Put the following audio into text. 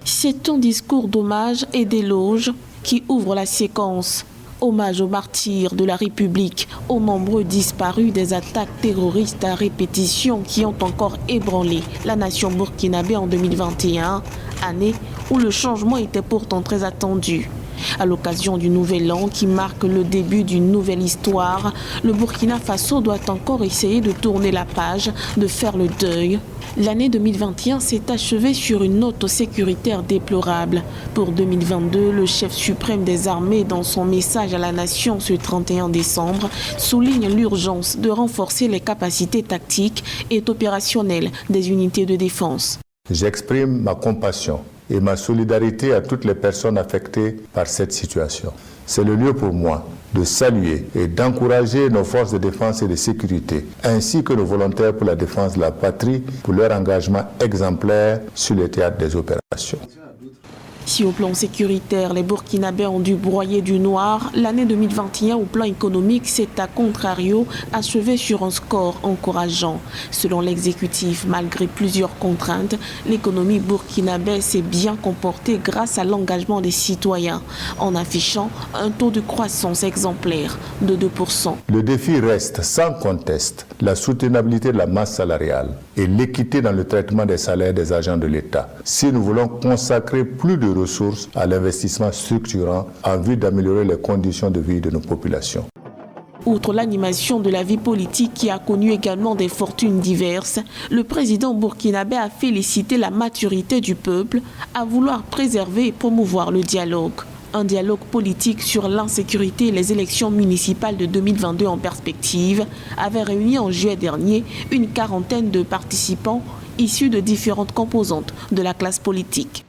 C'est un discours d'hommage et d'éloge qui ouvre la séquence. Hommage aux martyrs de la République, aux membres disparus des attaques terroristes à répétition qui ont encore ébranlé la nation burkinabé en 2021, année où le changement était pourtant très attendu. À l'occasion du Nouvel An qui marque le début d'une nouvelle histoire, le Burkina Faso doit encore essayer de tourner la page, de faire le deuil. L'année 2021 s'est achevée sur une note sécuritaire déplorable. Pour 2022, le chef suprême des armées, dans son message à la nation ce 31 décembre, souligne l'urgence de renforcer les capacités tactiques et opérationnelles des unités de défense. J'exprime ma compassion et ma solidarité à toutes les personnes affectées par cette situation. C'est le lieu pour moi de saluer et d'encourager nos forces de défense et de sécurité, ainsi que nos volontaires pour la défense de la patrie, pour leur engagement exemplaire sur le théâtre des opérations. Si au plan sécuritaire, les Burkinabés ont dû broyer du noir, l'année 2021 au plan économique s'est à contrario achevée sur un score encourageant. Selon l'exécutif, malgré plusieurs contraintes, l'économie burkinabé s'est bien comportée grâce à l'engagement des citoyens, en affichant un taux de croissance exemplaire de 2%. Le défi reste sans conteste la soutenabilité de la masse salariale et l'équité dans le traitement des salaires des agents de l'État. Si nous voulons consacrer plus de ressources à l'investissement structurant en vue d'améliorer les conditions de vie de nos populations. Outre l'animation de la vie politique qui a connu également des fortunes diverses, le président burkinabé a félicité la maturité du peuple à vouloir préserver et promouvoir le dialogue. Un dialogue politique sur l'insécurité et les élections municipales de 2022 en perspective avait réuni en juillet dernier une quarantaine de participants issus de différentes composantes de la classe politique.